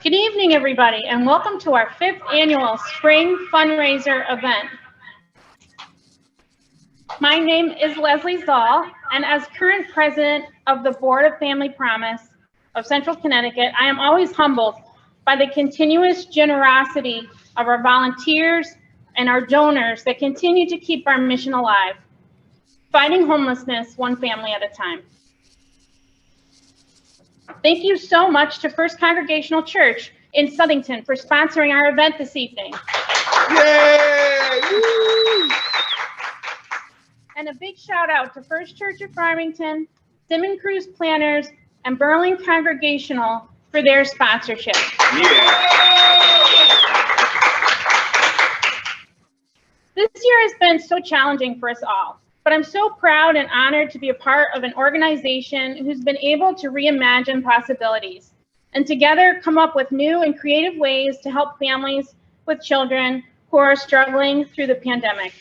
Good evening, everybody, and welcome to our 5th annual Spring Fundraiser event. My name is Leslie Zoll, and as current president of the Board of Family Promise of Central Connecticut, I am always humbled by the continuous generosity of our volunteers and our donors that continue to keep our mission alive, fighting homelessness one family at a time. Thank you so much to First Congregational Church in Southington for sponsoring our event this evening. Yay! Woo! And a big shout out to First Church of Farmington, Simmon Cruise Planners, and Berlin Congregational for their sponsorship. Yeah. This year has been so challenging for us all, but I'm so proud and honored to be a part of an organization who's been able to reimagine possibilities and together come up with new and creative ways to help families with children who are struggling through the pandemic.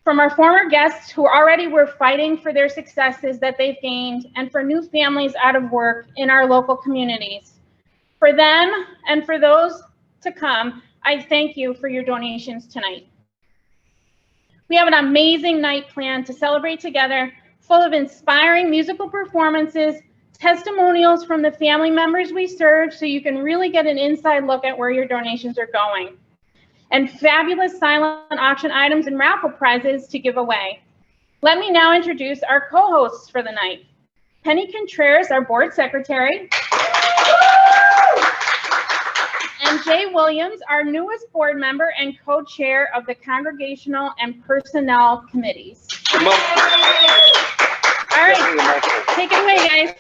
From our former guests who already were fighting for their successes that they've gained, and for new families out of work in our local communities. For them and for those to come, I thank you for your donations tonight. We have an amazing night planned to celebrate together, full of inspiring musical performances, testimonials from the family members we serve, so you can really get an inside look at where your donations are going, and fabulous silent auction items and raffle prizes to give away. Let me now introduce our co-hosts for the night. Penny Contreras, our board secretary, and Jay Williams, our newest board member and co-chair of the Congregational and Personnel Committees. All right, take it away, guys.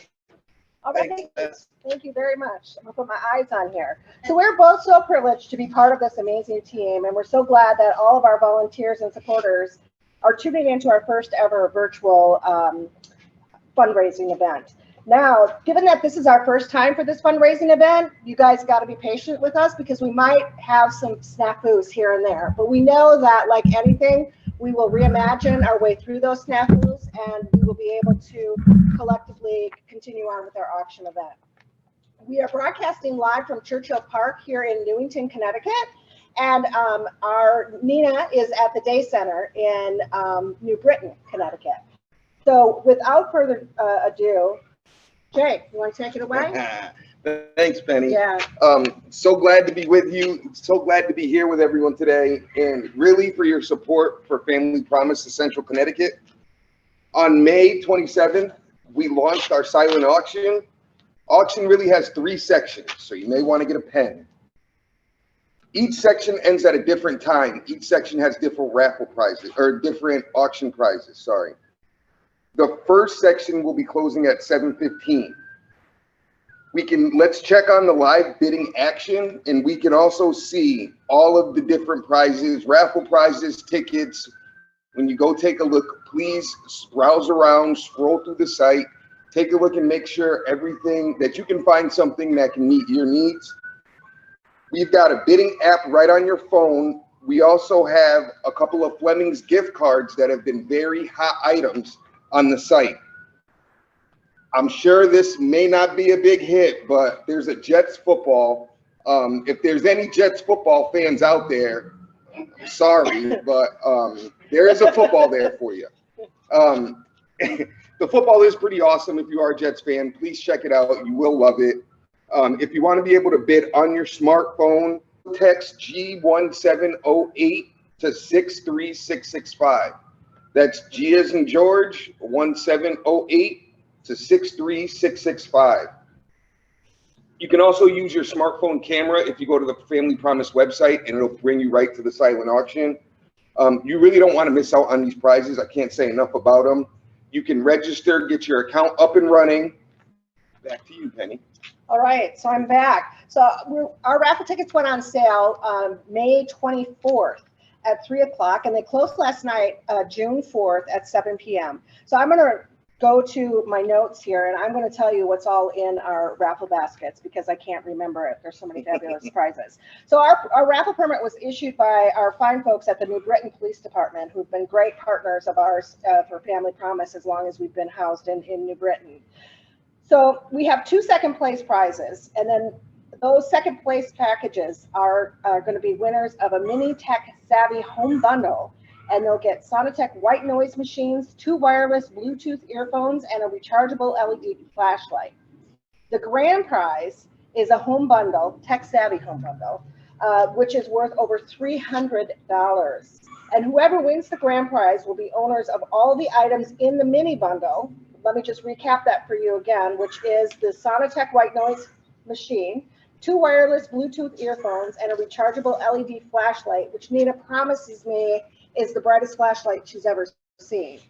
All right, thank you very much. I'm gonna put my eyes on here. So we're both so privileged to be part of this amazing team, and we're so glad that all of our volunteers and supporters are tuning into our first ever virtual fundraising event. Now, given that this is our first time for this fundraising event, you guys got to be patient with us because we might have some snafus here and there. But we know that, like anything, we will reimagine our way through those snafus, and we will be able to collectively continue on with our auction event. We are broadcasting live from Churchill Park here in Newington, Connecticut, and our Nina is at the Day Center in New Britain, Connecticut. So without further ado, Jay, you want to take it away? Thanks, Penny. Yeah. So glad to be with you. So glad to be here with everyone today, and really for your support for Family Promise of Central Connecticut. On May 27th, we launched our silent auction. Auction really has 3 sections, so you may want to get a pen. Each section ends at a different time. Each section has different raffle prizes, or different auction prizes, sorry. The first section will be closing at 7:15. Let's check on the live bidding action, and we can also see all of the different prizes, raffle prizes, tickets. When you go take a look, please browse around, scroll through the site, take a look and make sure that you can find something that can meet your needs. We've got a bidding app right on your phone. We also have a couple of Fleming's gift cards that have been very hot items on the site. I'm sure this may not be a big hit, but there's a Jets football. If there's any Jets football fans out there, sorry, but there is a football there for you. The football is pretty awesome. If you are a Jets fan, please check it out. You will love it. If you want to be able to bid on your smartphone, text G1708 to 63665. That's G as in George, 1708 to 63665. You can also use your smartphone camera if you go to the Family Promise website, and it'll bring you right to the silent auction. You really don't want to miss out on these prizes. I can't say enough about them. You can register, get your account up and running. Back to you, Penny. All right, so I'm back. So our raffle tickets went on sale May 24th at 3 o'clock, and they closed last night, June 4th at 7 p.m. So I'm going to go to my notes here, and I'm going to tell you what's all in our raffle baskets because I can't remember it. There's so many fabulous prizes. So our raffle permit was issued by our fine folks at the New Britain Police Department, who've been great partners of ours for Family Promise as long as we've been housed in New Britain. So we have 2 second place prizes, and then Those second place packages are going to be winners of a mini tech savvy home bundle, and they'll get Sonotech white noise machines, 2 wireless Bluetooth earphones, and a rechargeable LED flashlight. The grand prize is a home bundle, tech savvy home bundle, which is worth over $300. And whoever wins the grand prize will be owners of all the items in the mini bundle. Let me just recap that for you again, which is the Sonotech white noise machine, 2 wireless Bluetooth earphones, and a rechargeable LED flashlight, which Nina promises me is the brightest flashlight she's ever seen.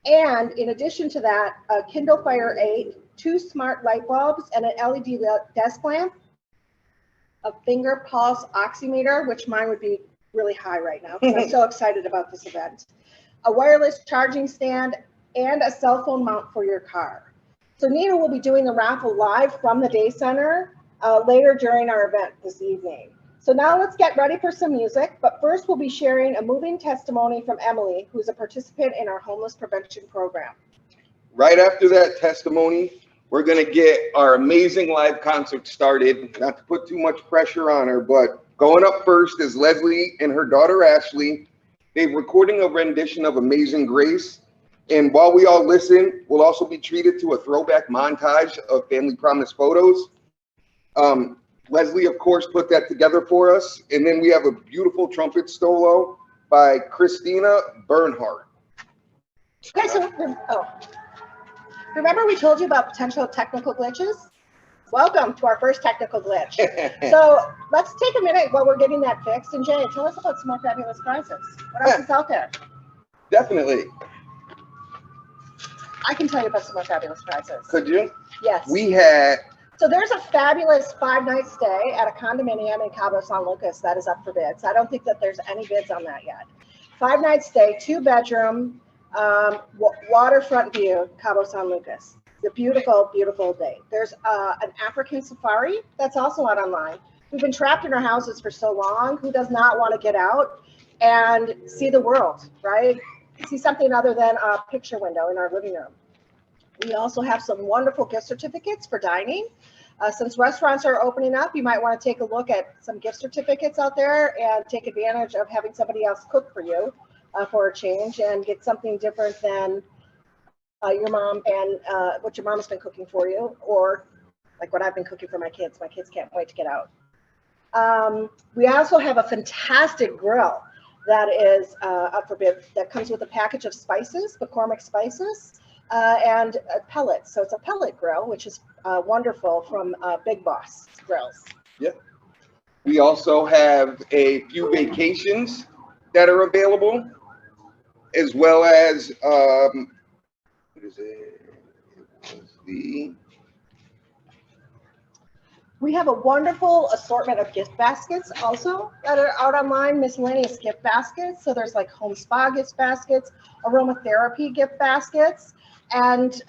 And in addition to that, a Kindle Fire 8, 2 smart light bulbs, and an LED desk lamp, a finger pulse oximeter, which mine would be really high right now because I'm so excited about this event, a wireless charging stand, and a cell phone mount for your car. So Nina will be doing the raffle live from the Day Center later during our event this evening. So now let's get ready for some music, but first we'll be sharing a moving testimony from Emily, who's a participant in our homeless prevention program. Right after that testimony, we're going to get our amazing live concert started. Not to put too much pressure on her, but going up first is Leslie and her daughter Ashley. They're recording a rendition of Amazing Grace. And while we all listen, we'll also be treated to a throwback montage of Family Promise photos. Leslie, of course, put that together for us. And then we have a beautiful trumpet solo by Christina Bernhardt. Okay, so remember we told you about potential technical glitches? Welcome to our first technical glitch. So let's take a minute while we're getting that fixed. And Jay, tell us about some more fabulous prizes. What else is out there? Definitely. I can tell you about some more fabulous prizes. Could you? Yes. We had... So there's a fabulous 5-night stay at a condominium in Cabo San Lucas that is up for bids. I don't think that there's any bids on that yet. 5-night stay, 2-bedroom, waterfront view, Cabo San Lucas. It's a beautiful, beautiful day. There's an African safari that's also out online. We've been trapped in our houses for so long. Who does not want to get out and see the world, right? See something other than a picture window in our living room. We also have some wonderful gift certificates for dining. Since restaurants are opening up, you might want to take a look at some gift certificates out there and take advantage of having somebody else cook for you for a change and get something different than your mom and what your mom has been cooking for you, or like what I've been cooking for my kids. My kids can't wait to get out. We also have a fantastic grill that is up for bid that comes with a package of spices, McCormick spices, and pellets. So it's a pellet grill, which is wonderful from Big Boss Grills. Yeah. We also have a few vacations that are available, as well as what is it? We have a wonderful assortment of gift baskets also that are out online, miscellaneous gift baskets. So there's like home spa gift baskets, aromatherapy gift baskets. And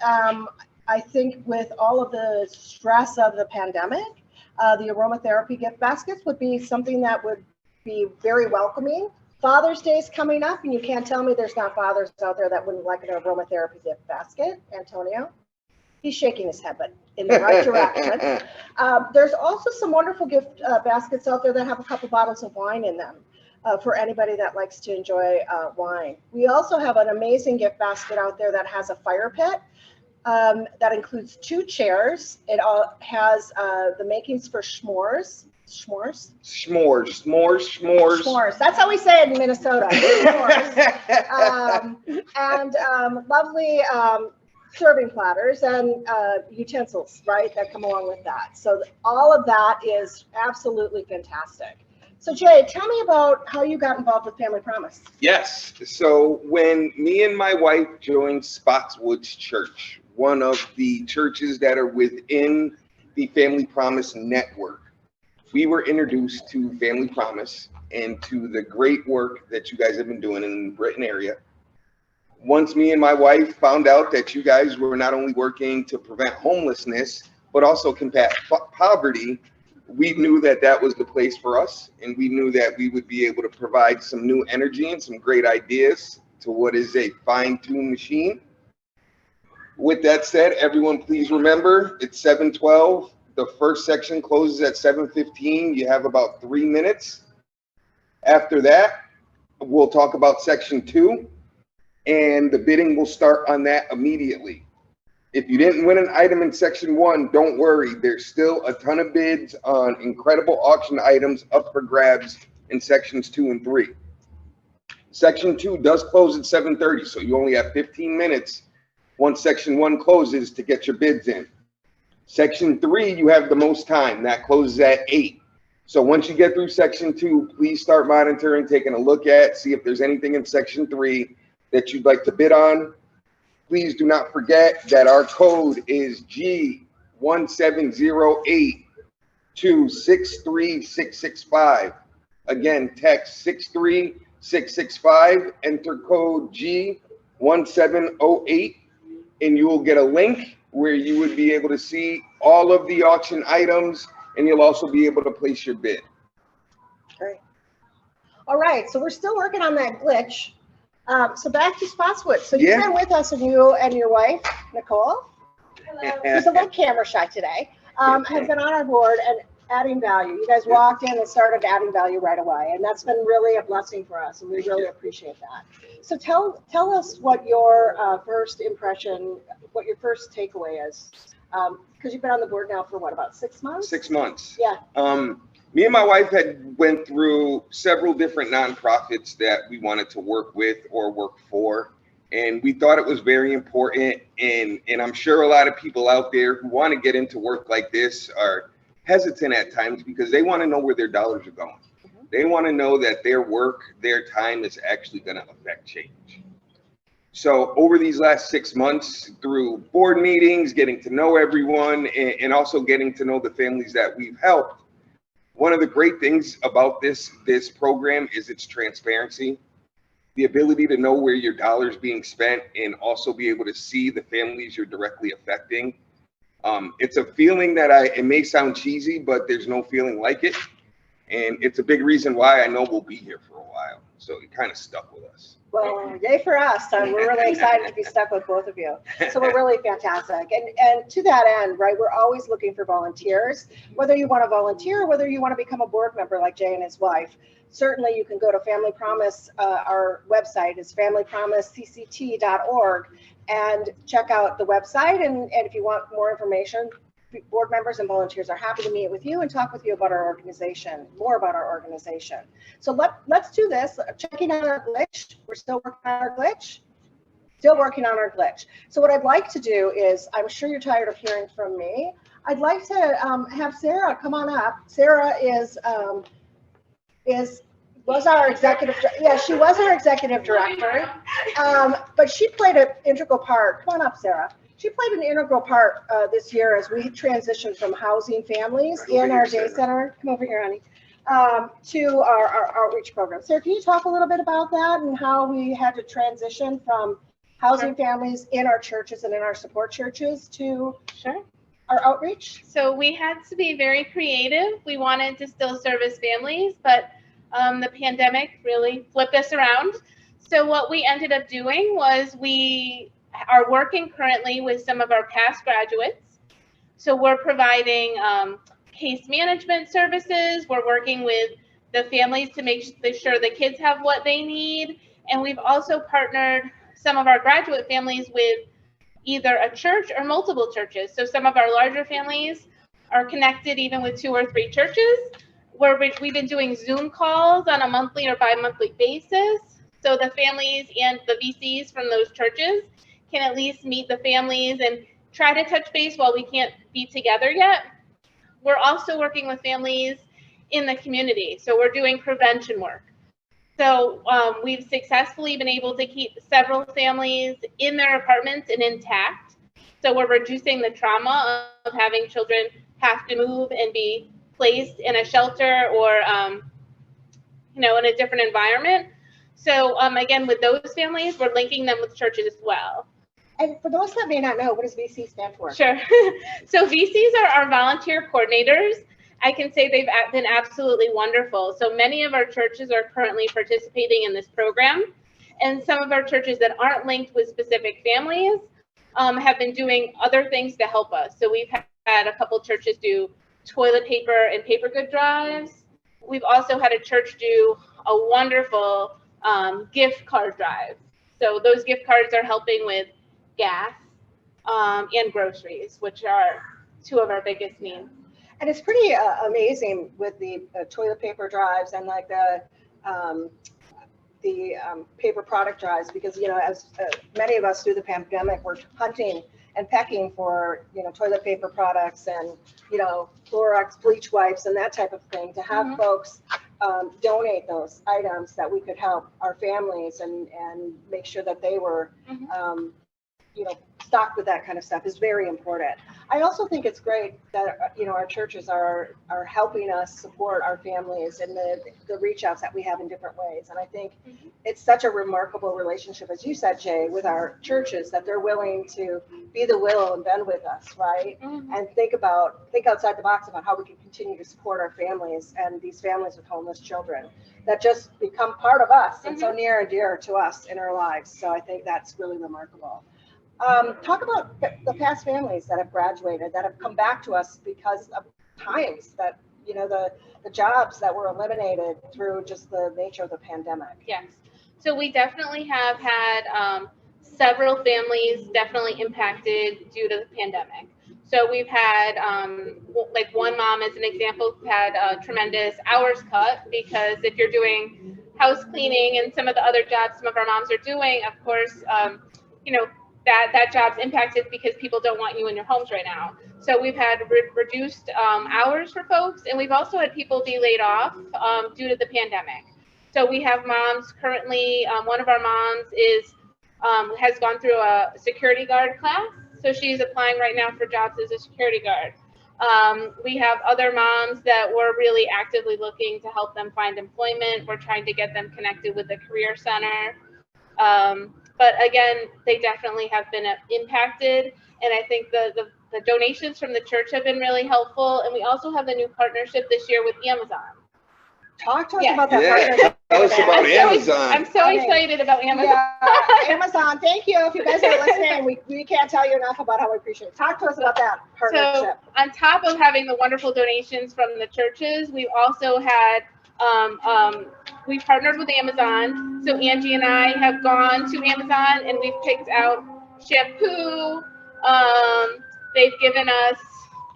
I think with all of the stress of the pandemic, the aromatherapy gift baskets would be something that would be very welcoming. Father's Day is coming up, and you can't tell me there's not fathers out there that wouldn't like an aromatherapy gift basket, Antonio. He's shaking his head, but in the right direction. There's also some wonderful gift baskets out there that have a couple bottles of wine in them for anybody that likes to enjoy wine. We also have an amazing gift basket out there that has a fire pit that includes 2 chairs. It all has the makings for s'mores. S'mores? S'mores. That's how we say it in Minnesota. S'mores. And lovely serving platters and utensils, right, that come along with that. So all of that is absolutely fantastic. So Jay, tell me about how you got involved with Family Promise. Yes. So when me and my wife joined Spotswood's Church, one of the churches that are within the Family Promise network, we were introduced to Family Promise and to the great work that you guys have been doing in the Britain area. Once me and my wife found out that you guys were not only working to prevent homelessness, but also combat poverty, we knew that that was the place for us. And we knew that we would be able to provide some new energy and some great ideas to what is a fine-tuned machine. With that said, everyone please remember, it's 7/12. The first section closes at 7:15. You have about 3 minutes. After that, we'll talk about section 2, and the bidding will start on that immediately. If you didn't win an item in section 1, don't worry. There's still a ton of bids on incredible auction items up for grabs in sections 2 and 3. Section 2 does close at 7:30, so you only have 15 minutes once section 1 closes to get your bids in. Section 3, you have the most time. That closes at 8. So once you get through section 2, please start monitoring, taking a look at, see if there's anything in section 3 that you'd like to bid on. Please do not forget that our code is G1708 to 63665. Again, text 63665, enter code G1708, and you will get a link where you would be able to see all of the auction items, and you'll also be able to place your bid. Great. All right, so we're still working on that glitch. So back to Spotswood. So you've been with us, and you and your wife, Nicole, who's a little camera shy today, have been on our board and adding value. You guys walked in and started adding value right away, and that's been really a blessing for us, and we really appreciate that. So tell us what your first impression, what your first takeaway is, because you've been on the board now for what, about 6 months? 6 months. Yeah. Me and my wife had went through several different nonprofits that we wanted to work with or work for, and we thought it was very important. And I'm sure a lot of people out there who want to get into work like this are hesitant at times because they want to know where their dollars are going. Mm-hmm. They want to know that their work, their time is actually going to affect change. So over these last 6 months, through board meetings, getting to know everyone, and also getting to know the families that we've helped, one of the great things about this program is its transparency, the ability to know where your dollar's being spent, and also be able to see the families you're directly affecting. It's a feeling that it may sound cheesy, but there's no feeling like it. And it's a big reason why I know we'll be here for a while. So it kind of stuck with us. Well, yay for us. We're really excited to be stuck with both of you. So we're really fantastic. And to that end, right, we're always looking for volunteers, whether you want to volunteer or whether you want to become a board member like Jay and his wife. Certainly you can go to Family Promise. Our website is familypromisecct.org, and check out the website. And if you want more information, board members and volunteers are happy to meet with you and talk with you about our organization, more about our organization. So let's do this. Checking out our glitch. We're still working on our glitch. Still working on our glitch. So what I'd like to do is, I'm sure you're tired of hearing from me. I'd like to have Sarah come on up. Sarah was our executive, she was our executive director, but she played an integral part. Come on up, Sarah. She played an integral part this year as we transitioned from housing families in our day center. Come over here, honey. To our outreach program. Sarah, can you talk a little bit about that and how we had to transition from housing families in our churches and in our support churches to our outreach? So we had to be very creative. We wanted to still service families, but the pandemic really flipped us around. So what we ended up doing was we are working currently with some of our past graduates. So we're providing case management services. We're working with the families to make sure the kids have what they need. And we've also partnered some of our graduate families with either a church or multiple churches. So some of our larger families are connected even with 2 or 3 churches, where we've been doing Zoom calls on a monthly or bi-monthly basis. So the families and the VCs from those churches can at least meet the families and try to touch base while we can't be together yet. We're also working with families in the community. So we're doing prevention work. So we've successfully been able to keep several families in their apartments and intact. So we're reducing the trauma of having children have to move and be placed in a shelter or, in a different environment. So again, with those families, we're linking them with churches as well. And for those that may not know, what does VC stand for? Sure. So VCs are our volunteer coordinators. I can say they've been absolutely wonderful. So many of our churches are currently participating in this program, and some of our churches that aren't linked with specific families have been doing other things to help us. So we've had a couple churches do toilet paper and paper good drives. We've also had a church do a wonderful gift card drive. So those gift cards are helping with gas and groceries, which are two of our biggest needs. And it's pretty amazing with the toilet paper drives and like the paper product drives, because, you know, as many of us through the pandemic were hunting and pecking for, you know, toilet paper products and, you know, Clorox bleach wipes and that type of thing, to have folks donate those items that we could help our families and make sure that they were, you know, stocked with that kind of stuff is very important. I also think it's great that, you know, our churches are helping us support our families and the reach outs that we have in different ways. And I think it's such a remarkable relationship, as you said, Jay, with our churches, that they're willing to be the willow and bend with us, right? And think outside the box about how we can continue to support our families and these families with homeless children that just become part of us and so near and dear to us in our lives. So I think that's really remarkable. Talk about the past families that have graduated, that have come back to us because of times that, you know, the jobs that were eliminated through just the nature of the pandemic. Yes. So we definitely have had several families definitely impacted due to the pandemic. So we've had, like one mom as an example, had a tremendous hours cut, because if you're doing house cleaning and some of the other jobs some of our moms are doing, of course, you know, that job's impacted because people don't want you in your homes right now. So we've had reduced hours for folks, and we've also had people be laid off due to the pandemic. So we have moms currently, one of our moms is has gone through a security guard class. So she's applying right now for jobs as a security guard. We have other moms that we're really actively looking to help them find employment. We're trying to get them connected with the Career Center. But again, they definitely have been impacted. And I think the donations from the church have been really helpful. And we also have the new partnership this year with Amazon. Talk to us about that partnership. Tell us about Amazon. I'm so excited about Amazon. Yeah, Amazon, thank you. If you guys are listening, we can't tell you enough about how we appreciate it. Talk to us about that partnership. So on top of having the wonderful donations from the churches, we've also had we've partnered with Amazon. So Angie and I have gone to Amazon and we've picked out shampoo. They've given us,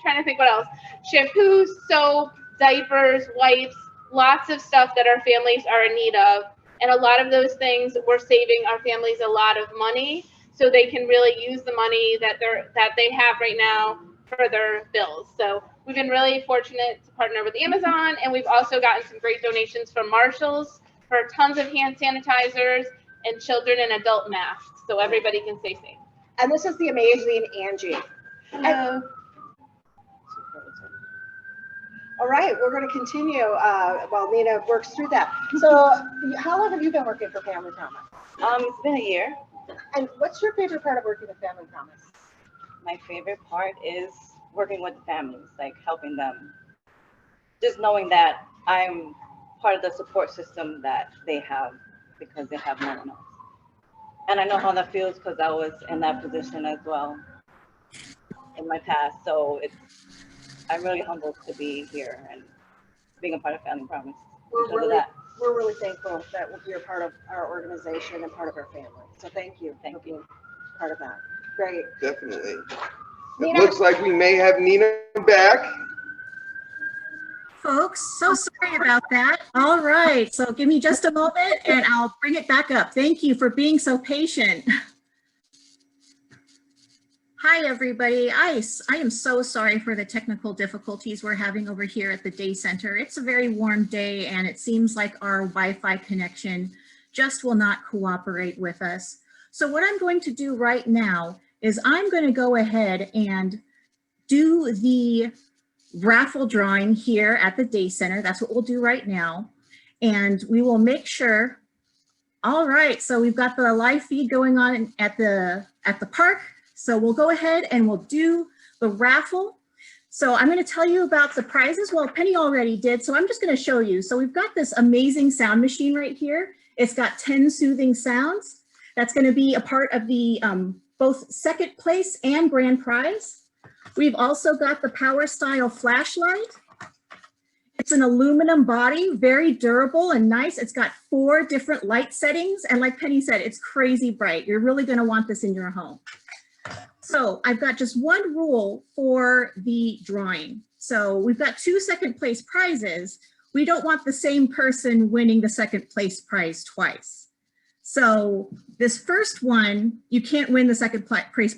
trying to think what else, shampoo, soap, diapers, wipes, lots of stuff that our families are in need of. And a lot of those things, we're saving our families a lot of money, so they can really use the money that they have right now for their bills. So we've been really fortunate to partner with Amazon, and we've also gotten some great donations from Marshalls for tons of hand sanitizers and children and adult masks, so everybody can stay safe. And this is the amazing Angie. Hello. All right, we're going to continue while Nina works through that. So how long have you been working for Family Promise? It's been a year. And what's your favorite part of working with Family Promise? My favorite part is working with the families, like helping them. Just knowing that I'm part of the support system that they have because they have no one else. And I know how that feels because I was in that position as well in my past. So I'm really humbled to be here and being a part of Family Promise. We're really thankful that you're part of our organization and part of our family. So thank you for being part of that. Great. Definitely. Nina? It looks like we may have Nina back. Folks, so sorry about that. All right, so give me just a moment and I'll bring it back up. Thank you for being so patient. Hi, everybody. I am so sorry for the technical difficulties we're having over here at the day center. It's a very warm day and it seems like our Wi-Fi connection just will not cooperate with us. So what I'm going to do right now is I'm going to go ahead and do the raffle drawing here at the day center. That's what we'll do right now. And we will make sure. All right, so we've got the live feed going on at the park. So we'll go ahead and we'll do the raffle. So I'm going to tell you about the prizes. Well, Penny already did, so I'm just going to show you. So we've got this amazing sound machine right here. It's got 10 soothing sounds. That's going to be a part of the both second place and grand prize. We've also got the Power Style flashlight. It's an aluminum body, very durable and nice. It's got 4 different light settings. And like Penny said, it's crazy bright. You're really gonna want this in your home. So I've got just one rule for the drawing. So we've got 2 second place prizes. We don't want the same person winning the second place prize twice. So this first one, you can't win the second place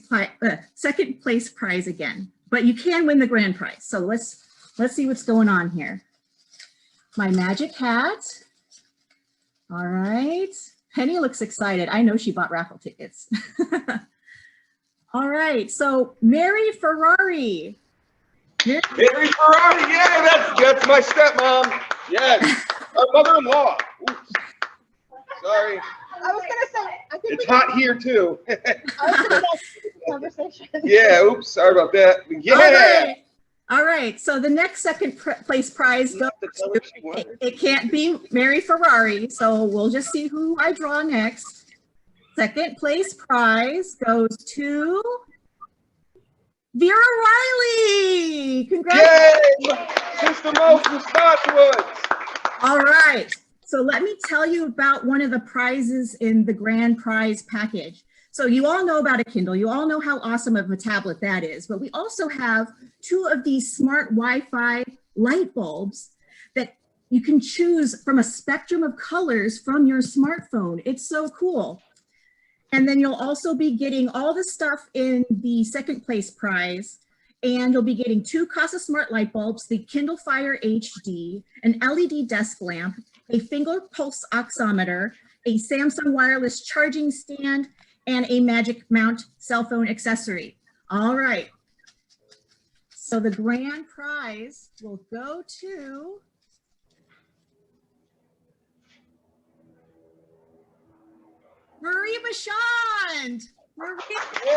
prize again, but you can win the grand prize. So let's see what's going on here. My magic hat. All right. Penny looks excited. I know she bought raffle tickets. All right. So Mary Ferrari. Mary Ferrari, yeah, that's my stepmom. Yes, our mother-in-law. Oops. Sorry. I was gonna say, I think it's hot here too. I was gonna say conversation. Yeah, oops, sorry about that. Yeah. All right. So the next second place prize goes to, it can't be Mary Ferrari, so we'll just see who I draw next. Second place prize goes to Vera Riley. Congratulations. Yay! Sister Mo from Spotswoods. All right. So let me tell you about one of the prizes in the grand prize package. So you all know about a Kindle. You all know how awesome of a tablet that is. But we also have 2 of these smart Wi-Fi light bulbs that you can choose from a spectrum of colors from your smartphone. It's so cool. And then you'll also be getting all the stuff in the second place prize. And you'll be getting 2 Casa Smart light bulbs, the Kindle Fire HD, an LED desk lamp, a finger pulse oximeter, a Samsung wireless charging stand, and a Magic Mount cell phone accessory. All right. So the grand prize will go to Marie Bachand. Marie, Yay!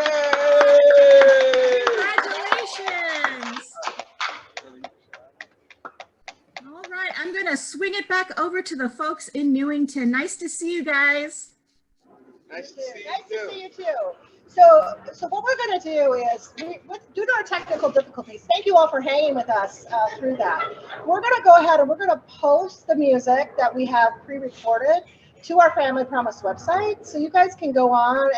congratulations. All right, I'm gonna swing it back over to the folks in Newington. Nice to see you guys. Nice to see you Nice too. to see you too. So what we're going to do is, due to our technical difficulties, thank you all for hanging with us through that. We're going to go ahead and we're going to post the music that we have pre-recorded to our Family Promise website, so you guys can go on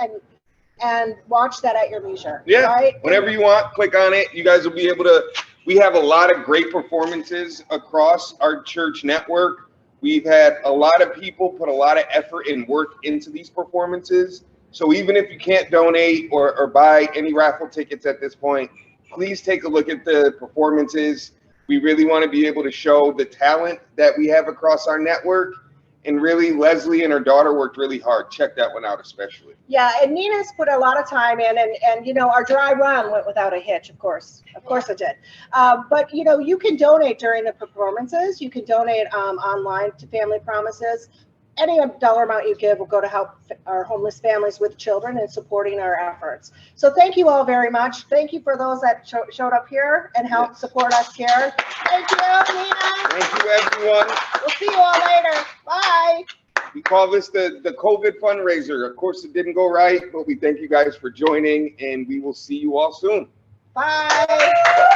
and watch that at your leisure. Yeah, right? whenever you want, click on it. You guys will be able to. We have a lot of great performances across our church network. We've had a lot of people put a lot of effort and work into these performances. So even if you can't donate or buy any raffle tickets at this point, please take a look at the performances. We really want to be able to show the talent that we have across our network. And really, Leslie and her daughter worked really hard. Check that one out especially. Yeah, and Nina's put a lot of time in, and you know, our dry run went without a hitch, of course it did. But you know, you can donate during the performances. You can donate online to Family Promises. Any dollar amount you give will go to help our homeless families with children and supporting our efforts. So thank you all very much. Thank you for those that showed up here and helped support us here. Thank you, Nina. Thank you, everyone. We'll see you all later. Bye. We call this the COVID fundraiser. Of course, it didn't go right, but we thank you guys for joining, and we will see you all soon. Bye.